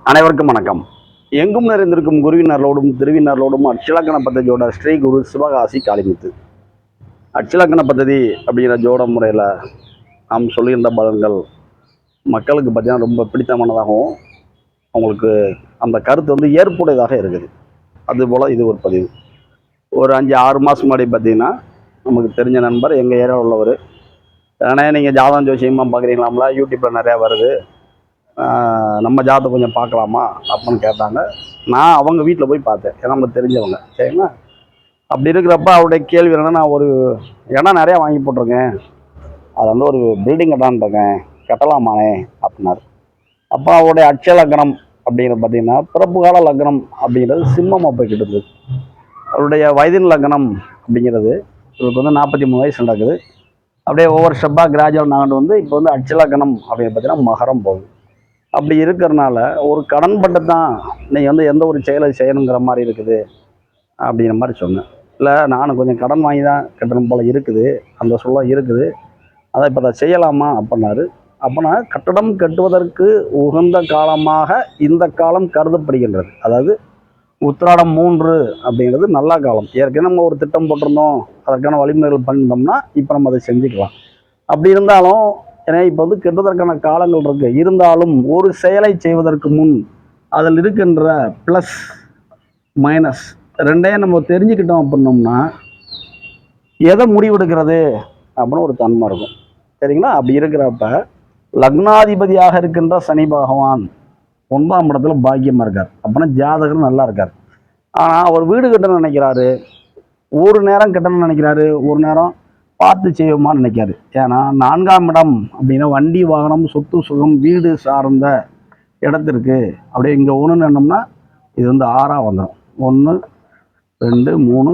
அனைவருக்கும் வணக்கம். எங்கும் நிறைந்திருக்கும் குருவினர்களோடும் திருவினர்களோடும் அட்சலக்கண பദ്ധதியோட ஸ்ரீ குரு சிவகாசி காளிமுத்து. அட்சலக்கண பദ്ധதி அப்படிங்கிற ஜோட முறையில் நாம் சொல்லுகின்ற பலன்கள் மக்களுக்கு பார்த்தீங்கன்னா ரொம்ப பிடித்தமானதாகவும் அவங்களுக்கு அந்த கருத்து வந்து ஏற்புடையதாக இருக்குது. அதுபோல் இது ஒரு பதிவு. ஒரு 5-6 மாதம் முன்னாடி பார்த்தீங்கன்னா நமக்கு தெரிஞ்ச நண்பர் எங்கள் ஏரியாவில் உள்ளவர், ஏன்னா நீங்கள் ஜாதகம் ஜோசியமாக பார்க்குறீங்களாம்ல, யூடியூப்பில் நிறையா வருது, நம்ம ஜாதகம் கொஞ்சம் பார்க்கலாமா அப்படின்னு கேட்டாங்க. நான் அவங்க வீட்டில் போய் பார்த்தேன், ஏன்னா நம்ம தெரிஞ்சவங்க. சரிங்களா? அப்படி இருக்கிறப்ப அவருடைய கேள்வி என்னன்னா, நான் ஒரு இடம் நிறையா வாங்கி போட்டிருக்கேன், அது வந்து ஒரு பில்டிங் கட்டான்ருக்கேன், கட்டலாமானே அப்படின்னாரு. அப்போ அவருடைய அட்சய லக்னம் அப்படிங்கிறது பார்த்தீங்கன்னா பிறப்பு கால லக்னம் அப்படிங்கிறது சிம்மமாக போய்கிட்டு இருந்தது. அவருடைய வயதின் லக்னம் அப்படிங்கிறது இவருக்கு வந்து 43 வயசு நடக்குது. அப்படியே ஒவ்வொரு ஸ்டெப்பாக கிராஜுவல் நகண்டு வந்து இப்போ வந்து அட்சய லக்னம் அப்படின்னு பார்த்தீங்கன்னா மகரம் போகுது. அப்படி இருக்கிறனால ஒரு கடன் பட்டு தான் நீங்கள் வந்து எந்த ஒரு செயலை செய்யணுங்கிற மாதிரி இருக்குது அப்படிங்கிற மாதிரி சொன்னேன். இல்லை, நானும் கொஞ்சம் கடன் வாங்கி தான் கட்டணும் போல் இருக்குது, அந்த சொல்ல இருக்குது, அதை இப்போ அதை செய்யலாமா அப்படின்னாரு. அப்போனா கட்டடம் கட்டுவதற்கு உகந்த காலமாக இந்த காலம் கருதப்படுகின்றது. அதாவது உத்திராடம் 3 அப்படிங்கிறது நல்ல காலம். ஏற்கனவே நம்ம ஒரு திட்டம் போட்டிருந்தோம், அதற்கான வழிமுறைகள் பண்ணிட்டோம்னா இப்போ நம்ம அதை செஞ்சுக்கலாம். அப்படி இருந்தாலும் ஏன்னா இப்போ வந்து கெட்டுவதற்கான காலங்கள் இருக்குது. இருந்தாலும் ஒரு செயலை செய்வதற்கு முன் அதில் இருக்கின்ற ப்ளஸ் மைனஸ் ரெண்டையும் நம்ம தெரிஞ்சுக்கிட்டோம் அப்படின்னோம்னா எதை முடிவெடுக்கிறது அப்படின்னு ஒரு தன்மை இருக்கும். சரிங்களா? அப்படி இருக்கிறப்ப லக்னாதிபதியாக இருக்கின்ற சனி பகவான் 9ஆம் இடத்துல பாக்கியமாக இருக்கார். அப்படின்னா ஜாதகர் நல்லா இருக்கார். ஆனால் அவர் வீடு கட்டணும்னு நினைக்கிறாரு, ஒரு நேரம் கட்டணும்னு நினைக்கிறாரு, ஒரு நேரம் பார்த்து செய்வோமான்னு நினைக்காரு. ஏன்னா 4ஆம் இடம் அப்படின்னா வண்டி வாகனம் சொத்து சுகம் வீடு சார்ந்த இடத்திற்கு அப்படியே இங்கே ஒன்று என்னோம்னா இது வந்து 6ஆக வந்துடும். 1 2 3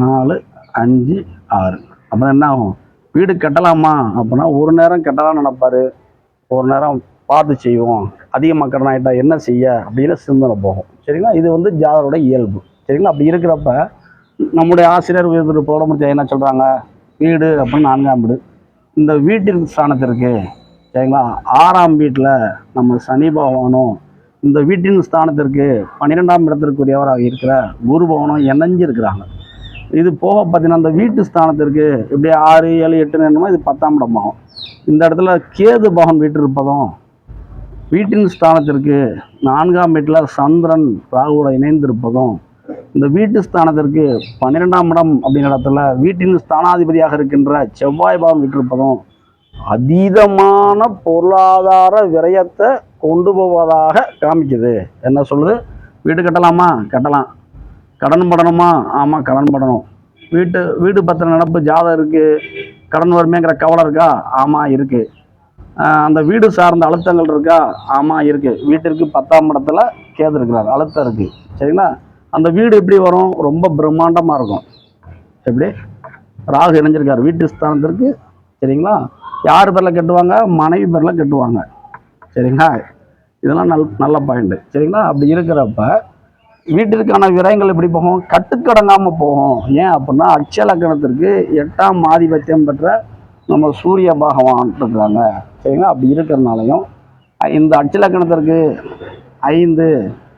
4 5 6. அப்புறம் என்ன ஆகும்? வீடு கட்டலாமா அப்படின்னா ஒரு நேரம் கட்டலாம்னு நினைப்பார், ஒரு நேரம் பார்த்து செய்வோம், அதிகமாக கடன் ஆகிட்டா என்ன செய்ய அப்படின்னு சிந்தனை போகும். சரிங்களா? இது வந்து ஜாதகரோட இயல்பு. சரிங்களா? அப்படி இருக்கிறப்ப நம்முடைய ஆசிரியர் உயர்ந்து போட முடியாது என்ன சொல்கிறாங்க, வீடு அப்படின்னு 4ஆம் வீடு, இந்த வீட்டிற்கு ஸ்தானத்திற்கு சரிங்களா 6ஆம் வீட்டில் நம்ம சனி பகவானும் இந்த வீட்டின் ஸ்தானத்திற்கு 12ஆம் இடத்திற்குரியவராக இருக்கிற குரு பகவானும் இணைஞ்சிருக்கிறாங்க. இது போக பார்த்தீங்கன்னா இந்த வீட்டு ஸ்தானத்திற்கு இப்படி 6 7 8 என்னமோ இது 10ஆம் இடமாகும். இந்த இடத்துல கேது பகவான் வீட்டு இருப்பதும் வீட்டின் ஸ்தானத்திற்கு 4ஆம் வீட்டில் சந்திரன் ராகுவோட இணைந்திருப்பதும் இந்த வீட்டு ஸ்தானத்திற்கு 12ஆம் இடம் அப்படிங்கிற இடத்துல வீட்டின் ஸ்தானாதிபதியாக இருக்கின்ற செவ்வாய் பாவம் விட்டிருப்பதும் அதீதமான பொருளாதார விரயத்தை கொண்டு போவதாக காமிக்குது. என்ன சொல்லுது? வீடு கட்டலாமா? கட்டலாம். கடன் படணுமா? ஆமாம், கடன் படணும். வீடு பத்திர நடப்பு ஜாதகம் இருக்குது, கடன் வருமேங்கிற கவலை இருக்கா? ஆமாம் இருக்குது. அந்த வீடு சார்ந்த அழுத்தங்கள் இருக்கா? ஆமாம் இருக்குது. வீட்டிற்கு 10ஆம் இடத்துல கேது இருக்கிறார், அழுத்தம் இருக்குது. சரிங்களா? அந்த வீடு எப்படி வரும்? ரொம்ப பிரம்மாண்டமாக இருக்கும். எப்படி? ராகு இணைஞ்சிருக்கார் வீட்டு ஸ்தானத்திற்கு. சரிங்களா? யார் பேரில் கட்டுவாங்க? மனைவி பேரில் கட்டுவாங்க. சரிங்களா? இதெல்லாம் நல்ல பாயிண்ட்டு. சரிங்களா? அப்படி இருக்கிறப்ப வீட்டிற்கான விரயங்கள் எப்படி போகும்? கட்டுக்கடங்காமல் போகும். ஏன் அப்படின்னா அட்சய லக்னத்திற்கு 8ஆம் ஆதிபத்தியம் பெற்ற நம்ம சூரிய பகவான் இருக்கிறாங்க. சரிங்களா? அப்படி இருக்கிறனாலையும் இந்த அட்சய லக்னத்திற்கு 5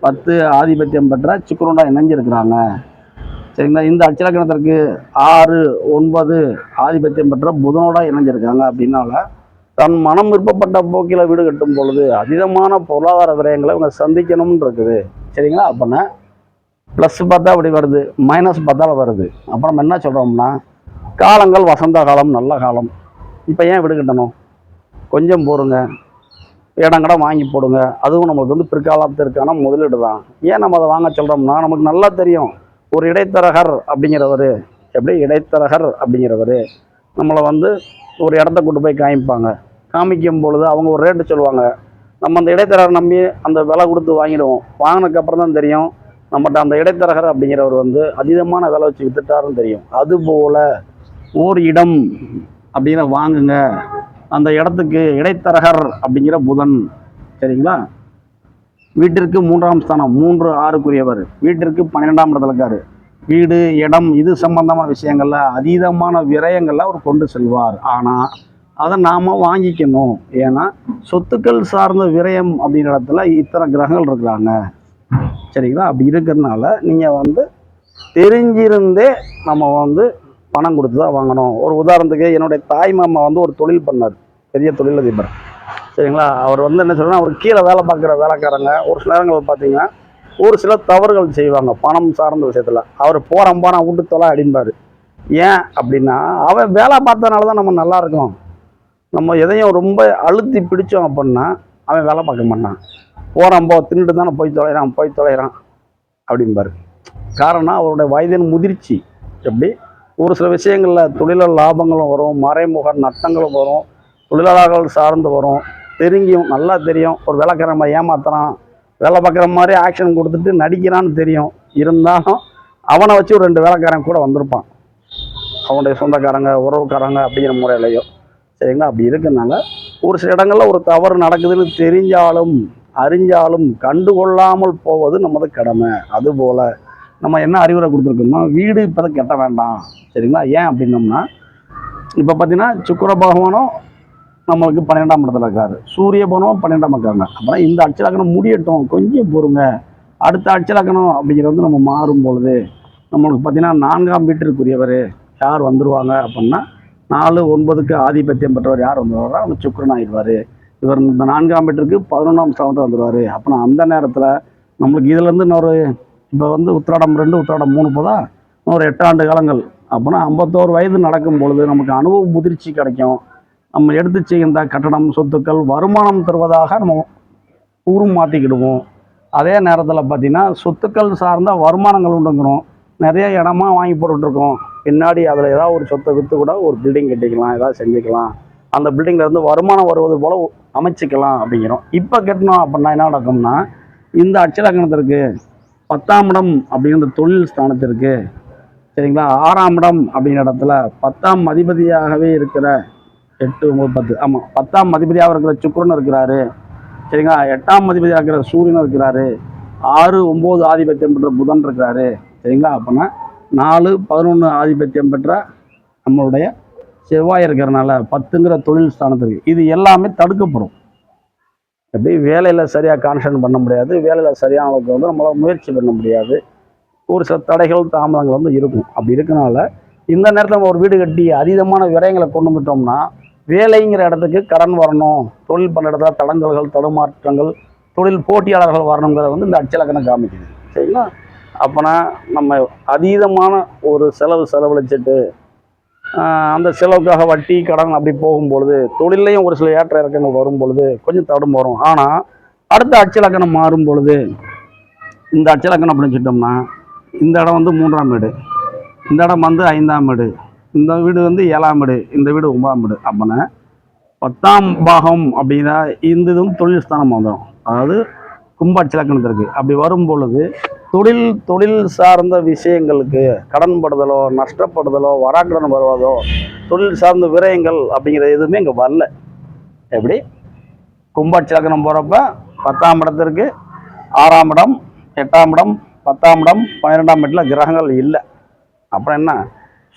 10 ஆதிபத்தியம் பெற்ற சுக்கிரனோட இணைஞ்சிருக்கிறாங்க. சரிங்களா? இந்த அட்சய லக்னத்திற்கு 6 9 ஆதிபத்தியம் பெற்ற புதனோட இணைஞ்சிருக்காங்க. அப்படின்னால தன் மனம் விருப்பப்பட்ட போக்கில் வீடு கட்டும் பொழுது அதீதமான பொருளாதார விரயங்களை இவங்க சந்திக்கணும்னு இருக்குது. சரிங்களா? அப்படின்னா ப்ளஸ் பார்த்தா அப்படி வருது, மைனஸ் பார்த்தா வருது. அப்புறம் நம்ம என்ன சொல்கிறோம்னா காலங்கள் வசந்த காலம், நல்ல காலம். இப்போ ஏன் வீடு கட்டணும்? கொஞ்சம் போருங்க, இடங்கடம் வாங்கி போடுங்க. அதுவும் நம்மளுக்கு வந்து பிற்காலத்திற்கான முதலீடு தான். ஏன் நம்ம அதை வாங்க சொல்கிறோம்னா நமக்கு நல்லா தெரியும், ஒரு இடைத்தரகர் அப்படிங்கிறவர் எப்படி இடைத்தரகர் அப்படிங்கிறவர் நம்மளை வந்து ஒரு இடத்த கொண்டு போய் காமிக்கும் பொழுது அவங்க ஒரு ரேட்டு சொல்லுவாங்க. நம்ம அந்த இடைத்தரகர் நம்பி அந்த விலை கொடுத்து வாங்கிடுவோம். வாங்கினதுக்கப்புறம் தான் தெரியும் நம்மகிட்ட அந்த இடைத்தரகர் அப்படிங்கிறவர் வந்து அதீதமான விலை வச்சு வித்துட்டாருன்னு தெரியும். அதுபோல் ஓர் இடம் அப்படிங்கிற வாங்குங்க, அந்த இடத்துக்கு இடைத்தரகர் அப்படிங்கிற புதன். சரிங்களா? வீட்டிற்கு 3ஆம் ஸ்தானம் 3 6க்குரியவர், வீட்டிற்கு 12ஆம் இடத்துல இருக்காரு. வீடு இடம் இது சம்பந்தமான விஷயங்கள்ல அதீதமான விரயங்கள்ல அவர் கொண்டு செல்வார். ஆனால் அதை நாம் வாங்கிக்கணும். ஏன்னா சொத்துக்கள் சார்ந்த விரயம் அப்படின்ற இடத்துல இத்தனை கிரகங்கள் இருக்கிறாங்க, சரிங்களா? அப்படி இருக்கிறதுனால நீங்கள் வந்து தெரிஞ்சிருந்தே நம்ம வந்து பணம் கொடுத்து தான் வாங்கணும். ஒரு உதாரணத்துக்கு என்னுடைய தாய் மாமா வந்து ஒரு தொழில் பண்ணார், பெரிய தொழிலதிபர், சரிங்களா? அவர் வந்து என்ன சொல்றேன்னா, அவர் கீழே வேலை பார்க்குற வேலைக்காரங்க ஒரு சில நேரங்கள் பார்த்தீங்கன்னா ஒரு சில தவறுகள் செய்வாங்க பணம் சார்ந்த விஷயத்தில். அவர் போகிறம்பா நான் வீட்டு தொலை அடிம்பார். ஏன் அப்படின்னா, அவன் வேலை பார்த்ததுனால தான் நம்ம நல்லா இருக்கோம். நம்ம எதையும் ரொம்ப அழுத்தி பிடிச்சோம் அப்படின்னா அவன் வேலை பார்க்க மாட்டான். போகிறம்போ தின்னுட்டு தானே போய் தொலைகிறான் அப்படிம்பார். காரணம் அவருடைய வயதின் முதிர்ச்சி. எப்படி ஒரு சில விஷயங்களில் தொழிலாளர் லாபங்களும் வரும், மறைமுக நட்டங்களும் வரும், தொழிலாளர்கள் சார்ந்து வரும். தெரியும், நல்லா தெரியும், ஒரு வேலைக்காரன் ஏமாத்துறான், வேலை பார்க்குற மாதிரி ஆக்ஷன் கொடுத்துட்டு நடிக்கிறான்னு தெரியும். இருந்தாலும் அவனை வச்சு ஒரு 2 வேலைக்காரன் கூட வந்திருப்பான், அவனுடைய சொந்தக்காரங்க உறவுக்காரங்க அப்படிங்கிற முறையிலையோ, சரிங்களா? அப்படி இருக்கிறதுனால ஒரு சில இடங்களில் ஒரு தவறு நடக்குதுன்னு தெரிஞ்சாலும் அறிஞ்சாலும் கண்டுகொள்ளாமல் போவது நமது கடமை. அதுபோல் நம்ம என்ன அறிவுரை கொடுத்துருக்கோம்னா, வீடு இப்போ கட்ட வேண்டாம், சரிங்களா? ஏன் அப்படின்னோம்னா, இப்போ பார்த்தீங்கன்னா சுக்கிர பகவானும் நம்மளுக்கு 12ஆம் இடத்துல இருக்காரு, சூரிய பகவானும் 12ஆம் இருக்காங்க. அப்புறம் இந்த அட்சலக்கணம் முடியட்டும், கொஞ்சம் பொறுங்க. அடுத்த அட்சலக்கணம் அப்படிங்கிறது வந்து நம்ம மாறும் பொழுது நம்மளுக்கு பார்த்தீங்கன்னா 4ஆம் வீட்டிற்குரியவர் யார் வந்துடுவாங்க அப்படின்னா, 4, 9க்கு ஆதிபத்தியம் பெற்றவர் யார் வந்துடுவாரோ அவங்க சுக்கிரன் ஆகிடுவார். இவர் இந்த 4ஆம் வீட்டிற்கு 11ஆம் ஸ்தானத்தில் வந்துடுவார். அப்போ அந்த நேரத்தில் நம்மளுக்கு இதுலேருந்து இன்னொரு இப்போ வந்து உத்திராடம் 2 உத்திராடம் 3 போதா இன்னொரு 8 ஆண்டு காலங்கள் அப்படின்னா 51 வயது நடக்கும் பொழுது நமக்கு அனுபவ முதிர்ச்சி கிடைக்கும். நம்ம எடுத்து செய்கின்ற கட்டடம் சொத்துக்கள் வருமானம் தருவதாக நம்ம மாற்றிக்கிடுவோம். அதே நேரத்தில் பார்த்திங்கன்னா சொத்துக்கள் சார்ந்த வருமானங்கள் உண்டுங்கிறோம். நிறைய இடமா வாங்கி போட்டுட்ருக்கோம், பின்னாடி அதில் ஏதாவது ஒரு சொத்தை விற்று கூட ஒரு பில்டிங் கட்டிக்கலாம், ஏதாவது செஞ்சுக்கலாம், அந்த பில்டிங்கில் இருந்து வருமானம் வருவது போல் அமைச்சிக்கலாம் அப்படிங்கிறோம். இப்போ கட்டணும் அப்படின்னா என்ன நடக்கும்னா, இந்த அட்சலக்கணத்திற்கு 10ஆம் இடம் அப்படிங்கிற தொழில் ஸ்தானத்திற்கு, சரிங்களா, 6ஆம் இடம் அப்படிங்கிற இடத்துல 10ஆம் அதிபதியாகவே இருக்கிற 8, 9, 10, ஆமாம் 10ஆம் அதிபதியாக இருக்கிற சுக்கிரன் இருக்கிறாரு, சரிங்களா? 8ஆம் அதிபதியாக இருக்கிற சூரியன் இருக்கிறாரு, 6, 9 ஆதிபத்தியம் பெற்ற புதன் இருக்கிறாரு, சரிங்களா? அப்படின்னா 4, 11 ஆதிபத்தியம் பெற்ற நம்மளுடைய செவ்வாய் இருக்கிறனால 10ங்கிற தொழில் ஸ்தானத்திற்கு இது எல்லாமே தடுக்கப்படும். எப்படி வேலையில் சரியாக கான்சன்ட்ரேட் பண்ண முடியாது, வேலையில் சரியான அளவுக்கு வந்து நம்மளால் முயற்சி பண்ண முடியாது, ஒரு சில தடைகள் தாமதங்கள் வந்து இருக்கும். அப்படி இருக்கனால இந்த நேரத்தில் நம்ம ஒரு வீடு கட்டி அதீதமான விரயங்களை கொண்டு வந்துட்டோம்னா வேலைங்கிற இடத்துக்கு கடன் வரணும், தொழில் பண்ணுற இடத்துல தடங்கல்கள் தடுமாற்றங்கள் தொழில் போட்டியாளர்கள் வரணுங்கிறத வந்து இந்த அட்சலக்கணம் காமிக்குது, சரிங்களா? அப்போனா நம்ம அதீதமான ஒரு செலவழிச்சிட்டு அந்த செலவுக்காக வட்டி கடன் அப்படி போகும்பொழுது தொழிலையும் ஒரு சில ஏற்ற இறக்கங்கள் வரும் பொழுது கொஞ்சம் தடும் வரும். ஆனால் அடுத்த அட்சலக்கணம் மாறும் பொழுது இந்த அட்சலக்கணம் அப்படின்னு சொல்லிட்டோம்னா, இந்த இடம் வந்து 3ஆம் வீடு, இந்த இடம் வந்து 5ஆம் வீடு, இந்த வீடு வந்து 7ஆம் வீடு, இந்த வீடு 9ஆம் வீடு. அப்படின்னா 10ஆம் பாகம் அப்படின்னா இந்த இது வந்து தொழில் ஸ்தானம் வந்துடும், அதாவது கும்ப அட்சலக்கணத்திற்கு. அப்படி வரும் பொழுது தொழில் சார்ந்த விஷயங்களுக்கு கடன் படுதலோ நஷ்டப்படுதலோ வராக்கடன் வருவதோ தொழில் சார்ந்த விரயங்கள் அப்படிங்கிற எதுவுமே இங்கே வரல. எப்படி கும்பாட்சலக்கணம் போகிறப்ப 10ஆம் இடத்திற்கு 6ஆம் இடம் 8ஆம் இடம் 10ஆம் இடம் 12ஆம் இடத்துல கிரகங்கள் இல்லை. அப்புறம் என்ன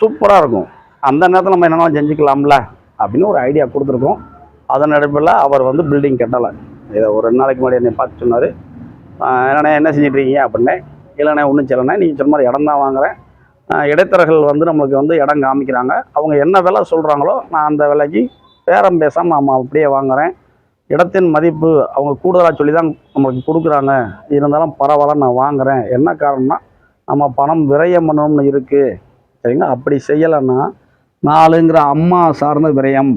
சூப்பராக இருக்கும். அந்த நேரத்தில் நம்ம என்னென்ன செஞ்சுக்கலாம்ல அப்படின்னு ஒரு ஐடியா கொடுத்துருக்கோம். அதன் அடிப்படையில் அவர் வந்து பில்டிங் கட்டலை. இதை ஒரு 2 நாளைக்கு முன்னாடி என்னை பார்த்து சொன்னார், இல்லைண்ணே என்ன செஞ்சிட்ருக்கீங்க அப்படின்னே. இல்லைண்ணே ஒன்றும் செய்யலைண்ணே, நீங்கள் சொன்ன மாதிரி இடம் தான் வாங்குகிறேன், இடைத்தரகர்கள் வந்து நம்மளுக்கு வந்து இடம் காமிக்கிறாங்க, அவங்க என்ன விலை சொல்கிறாங்களோ நான் அந்த விலைக்கு பேரம் பேசாமல் நம்ம அப்படியே வாங்குகிறேன், இடத்தின் மதிப்பு அவங்க கூடுதலாக சொல்லி தான் நம்மளுக்கு கொடுக்குறாங்க, இருந்தாலும் பரவாயில்ல நான் வாங்குகிறேன். என்ன காரணம்னா நம்ம பணம் விரயம் பண்ணணும்னு இருக்குது, சரிங்களா? அப்படி செய்யலைன்னா 4ங்கிற அம்மா சார்ந்த விரயம்,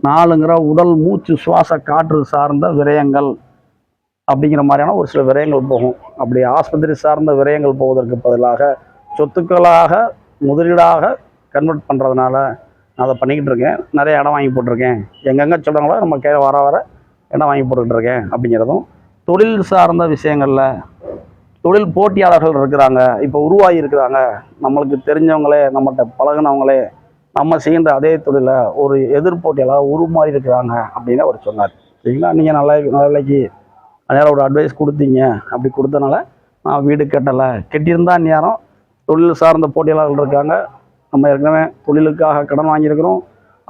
4ங்கிற உடல் மூச்சு சுவாச காற்று சார்ந்த விரயங்கள் அப்படிங்கிற மாதிரியான ஒரு சில விரயங்கள் போகும். அப்படி ஆஸ்பத்திரி சார்ந்த விரயங்கள் போவதற்கு பதிலாக சொத்துக்களாக முதலீடாக கன்வெர்ட் பண்ணுறதுனால நான் அதை பண்ணிக்கிட்டு இருக்கேன். நிறைய இடம் வாங்கி போட்டிருக்கேன், எங்கெங்கே சொல்கிறாங்களோ நம்ம வர இடம் வாங்கி போட்டுக்கிட்டு இருக்கேன் அப்படிங்கிறதும். தொழில் சார்ந்த விஷயங்களில் தொழில் போட்டியாளர்கள் இருக்கிறாங்க, இப்போ உருவாகி இருக்கிறாங்க, நம்மளுக்கு தெரிஞ்சவங்களே நம்மகிட்ட பழகினவங்களே நம்ம செய்கின்ற அதே தொழிலை ஒரு எதிர்போட்டியாளர் உருமாறி இருக்கிறாங்க அப்படின்னு அவர் சொன்னார், சரிங்களா? நீங்கள் நல்லைக்கு அதனால் ஒரு அட்வைஸ் கொடுத்தீங்க. அப்படி கொடுத்தனால நான் வீடு கட்டலை, கட்டியிருந்தா நேரம் தொழில் சார்ந்த போட்டியாளர்கள் இருக்காங்க, நம்ம ஏற்கனவே தொழிலுக்காக கடன் வாங்கியிருக்கிறோம்,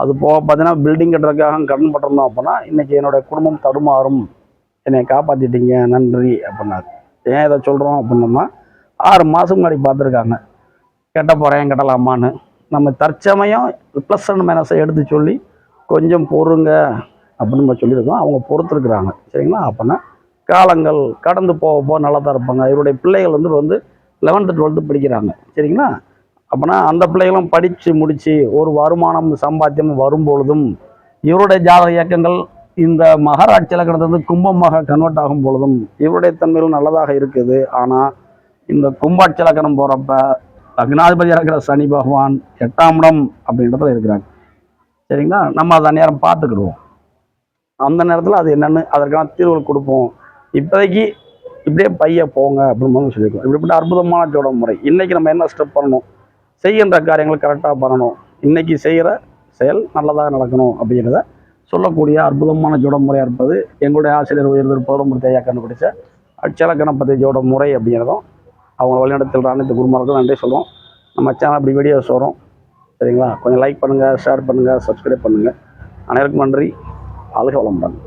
அது போக பார்த்தீங்கன்னா பில்டிங் கட்டுறதுக்காக கடன் பட்டிருந்தோம் அப்படின்னா இன்றைக்கி என்னோடய குடும்பம் தடுமாறும், என்னை காப்பாற்றிட்டீங்க நன்றி அப்படின்னாரு. ஏன் இதை சொல்கிறோம் அப்படின்னோம்னா 6 மாதம் முன்னாடி பார்த்துருக்காங்க கட்ட போகிறேன் கட்டலாமான்னு. நம்ம தற்சமயம் ப்ளஸ் அண்ட் மைனஸை எடுத்து சொல்லி கொஞ்சம் பொறுங்க அப்படின்னு நம்ம சொல்லியிருக்கோம். அவங்க பொறுத்துருக்குறாங்க சரிங்களா. அப்படின்னா காலங்கள் கடந்து போக போக நல்லா தான் இருப்பாங்க. இவருடைய பிள்ளைகள் வந்து 11th 12th படிக்கிறாங்க சரிங்களா. அப்படின்னா அந்த பிள்ளைகளும் படித்து முடித்து ஒரு வருமானம் சம்பாத்தியம் வரும்பொழுதும் இவருடைய ஜாதக இயக்கங்கள் இந்த மகராட்சி இலக்கணத்திலிருந்து கும்பமாக கன்வெர்ட் ஆகும் பொழுதும் இவருடைய தன்மைகள் நல்லதாக இருக்குது. ஆனால் இந்த கும்பாட்சி இலக்கணம் போகிறப்ப லக்னாதிபதியாக இருக்கிற சனி பகவான் 8ஆம் இடம் அப்படின்றதுல இருக்கிறாங்க சரிங்களா. நம்ம அதை நேரம் பார்த்துக்கிடுவோம். அந்த நேரத்தில் அது என்னென்னு அதற்கான தீர்வுகள் கொடுப்போம். இப்போதைக்கு இப்படியே பைய போங்க அப்படின்னு சொல்லியிருக்கோம். இப்படிப்பட்ட அற்புதமான ஜோட முறை. இன்றைக்கி நம்ம என்ன ஸ்டெப் பண்ணணும், செய்கின்ற காரியங்கள் கரெக்டாக பண்ணணும், இன்றைக்கி செய்கிற செயல் நல்லதாக நடக்கணும் அப்படிங்கிறத சொல்லக்கூடிய அற்புதமான ஜோட முறையாக இருப்பது எங்களுடைய ஆசிரியர் உயர்ந்தர் பௌரமூர்த்தி ஐயா கண்டுபிடிச்ச அட்சலக்கண பத்தி ஜோட முறை அப்படிங்கிறதும் அவங்க வழிநடத்துகிற அனைத்து குருமார்களும் நன்றி சொல்லுவோம். நம்ம சேனல் அப்படி வீடியோஸ் வரும் சரிங்களா. கொஞ்சம் லைக் பண்ணுங்கள், ஷேர் பண்ணுங்கள், சப்ஸ்கிரைப் பண்ணுங்கள். அனைவருக்கும் நன்றி. வாழ்க வளமுடன்.